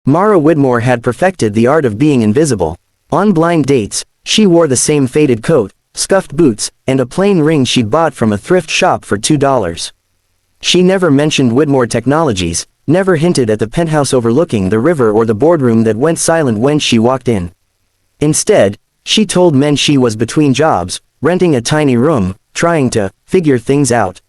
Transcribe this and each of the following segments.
Mara Whitmore had perfected the art of being invisible. On blind dates, she wore the same faded coat, scuffed boots, and a plain ring she'd bought from a thrift shop for $2. She never mentioned Whitmore Technologies, never hinted at the penthouse overlooking the river or the boardroom that went silent when she walked in. Instead, she told men she was between jobs, renting a tiny room, trying to figure things out.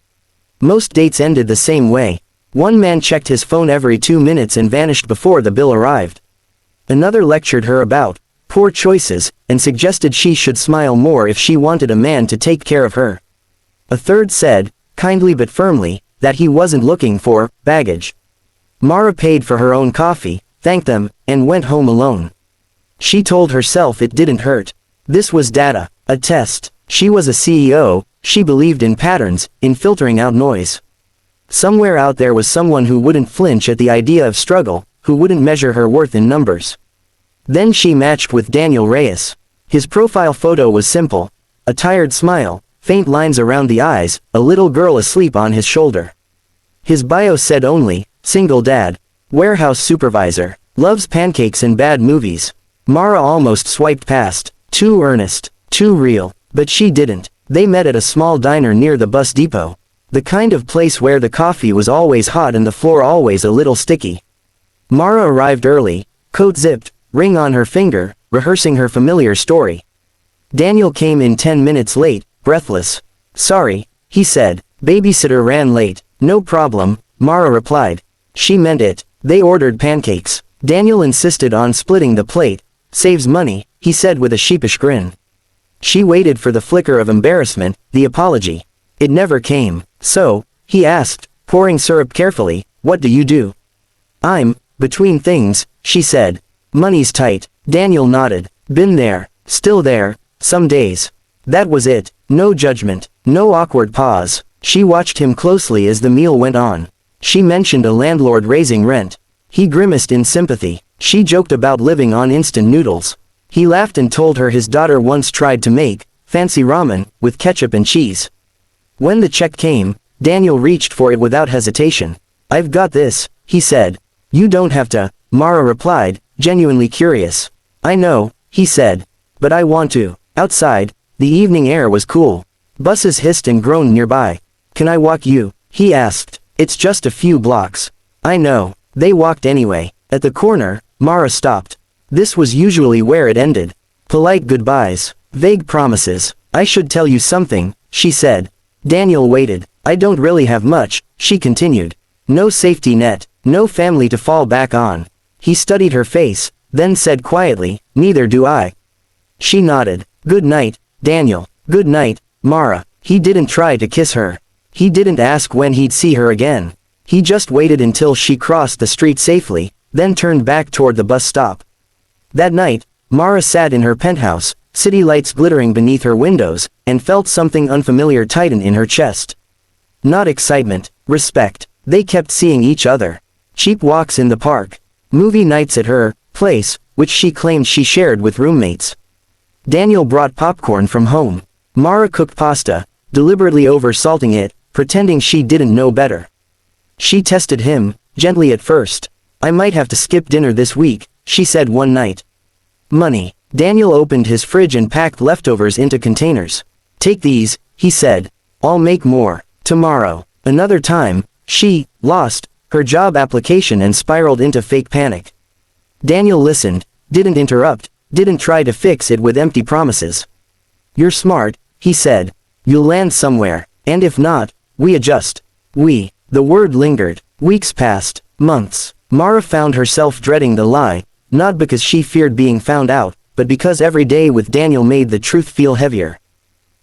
Most dates ended the same way. One man checked his phone every 2 minutes and vanished before the bill arrived. Another lectured her about poor choices, and suggested she should smile more if she wanted a man to take care of her. A third said, kindly but firmly, that he wasn't looking for baggage. Mara paid for her own coffee, thanked them, and went home alone. She told herself it didn't hurt. This was data, a test. She was a CEO, she believed in patterns, in filtering out noise. Somewhere out there was someone who wouldn't flinch at the idea of struggle, who wouldn't measure her worth in numbers. Then she matched with Daniel Reyes. His profile photo was simple. A tired smile, faint lines around the eyes, a little girl asleep on his shoulder. His bio said only, single dad, warehouse supervisor, loves pancakes and bad movies. Mara almost swiped past, too earnest, too real, but she didn't. They met at a small diner near the bus depot. The kind of place where the coffee was always hot and the floor always a little sticky. Mara arrived early, coat zipped, ring on her finger, rehearsing her familiar story. Daniel came in 10 minutes late, breathless. Sorry, he said, babysitter ran late. No problem, Mara replied. She meant it. They ordered pancakes. Daniel insisted on splitting the plate. Saves money, he said with a sheepish grin. She waited for the flicker of embarrassment, the apology. It never came. So, he asked, pouring syrup carefully, what do you do? I'm between things, she said. Money's tight. Daniel nodded. Been there. Still there. Some days. That was it. No judgment. No awkward pause. She watched him closely as the meal went on. She mentioned a landlord raising rent. He grimaced in sympathy. She joked about living on instant noodles. He laughed and told her his daughter once tried to make fancy ramen with ketchup and cheese. When the check came, Daniel reached for it without hesitation. I've got this, he said. You don't have to, Mara replied, genuinely curious. I know, he said. But I want to. Outside, the evening air was cool. Buses hissed and groaned nearby. Can I walk you? He asked. It's just a few blocks. I know. They walked anyway. At the corner, Mara stopped. This was usually where it ended. Polite goodbyes. Vague promises. I should tell you something, she said. Daniel waited. I don't really have much, she continued. No safety net. No family to fall back on. He studied her face, then said quietly, neither do I. She nodded. Good night, Daniel. Good night, Mara. He didn't try to kiss her. He didn't ask when he'd see her again. He just waited until she crossed the street safely, then turned back toward the bus stop. That night, Mara sat in her penthouse, city lights glittering beneath her windows, and felt something unfamiliar tighten in her chest. Not excitement, respect. They kept seeing each other. Cheap walks in the park. Movie nights at her place, which she claimed she shared with roommates. Daniel brought popcorn from home. Mara cooked pasta, deliberately over-salting it, pretending she didn't know better. She tested him, gently at first. I might have to skip dinner this week, she said one night. Money. Daniel opened his fridge and packed leftovers into containers. Take these, he said. I'll make more. Tomorrow. Another time, she lost her job application and spiraled into fake panic. Daniel listened, didn't interrupt, didn't try to fix it with empty promises. You're smart, he said. You'll land somewhere, and if not, we adjust. We. The word lingered. Weeks passed, months. Mara found herself dreading the lie, not because she feared being found out, but because every day with Daniel made the truth feel heavier.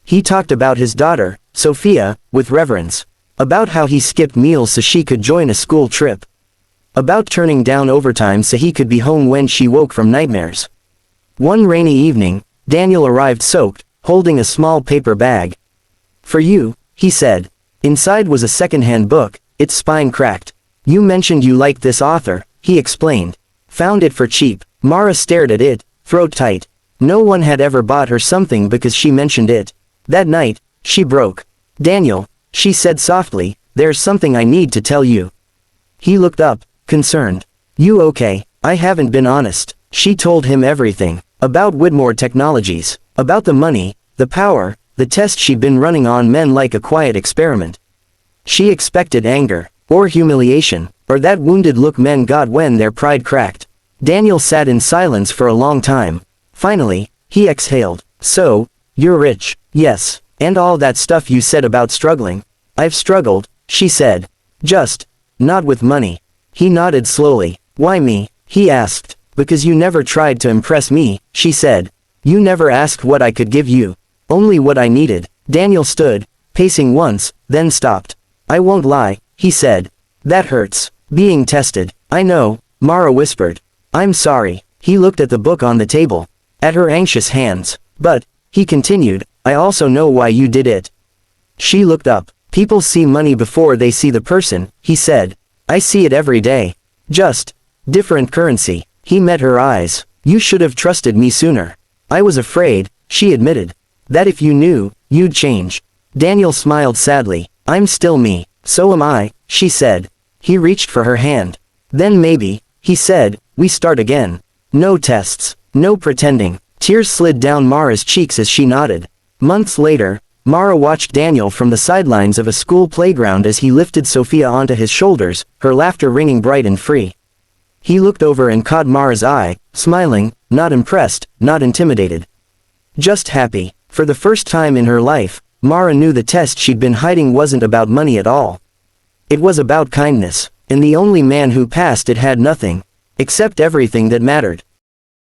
He talked about his daughter, Sophia, with reverence. About how he skipped meals so she could join a school trip. About turning down overtime so he could be home when she woke from nightmares. One rainy evening, Daniel arrived soaked, holding a small paper bag. For you, he said. Inside was a second-hand book, its spine cracked. You mentioned you liked this author, he explained. Found it for cheap. Mara stared at it, throat tight. No one had ever bought her something because she mentioned it. That night, she broke. Daniel, she said softly, there's something I need to tell you. He looked up, concerned. You okay? I haven't been honest. She told him everything. About Whitmore Technologies. About the money, the power, the test she'd been running on men like a quiet experiment. She expected anger, or humiliation, or that wounded look men got when their pride cracked. Daniel sat in silence for a long time. Finally, he exhaled. So, you're rich, yes, and all that stuff you said about struggling. I've struggled, she said. Just, not with money. He nodded slowly. Why me? He asked. Because you never tried to impress me, she said. You never asked what I could give you. Only what I needed. Daniel stood, pacing once, then stopped. I won't lie, he said. That hurts. Being tested. I know, Mara whispered. I'm sorry. He looked at the book on the table. At her anxious hands. But, he continued, I also know why you did it. She looked up. People see money before they see the person, he said. I see it every day. Just, different currency. He met her eyes. You should have trusted me sooner. I was afraid, she admitted. That if you knew, you'd change. Daniel smiled sadly. I'm still me. So am I, she said. He reached for her hand. Then maybe, he said, we start again. No tests. No pretending. Tears slid down Mara's cheeks as she nodded. Months later, Mara watched Daniel from the sidelines of a school playground as he lifted Sophia onto his shoulders, her laughter ringing bright and free. He looked over and caught Mara's eye, smiling, not impressed, not intimidated. Just happy. For the first time in her life, Mara knew the test she'd been hiding wasn't about money at all. It was about kindness, and the only man who passed it had nothing, except everything that mattered.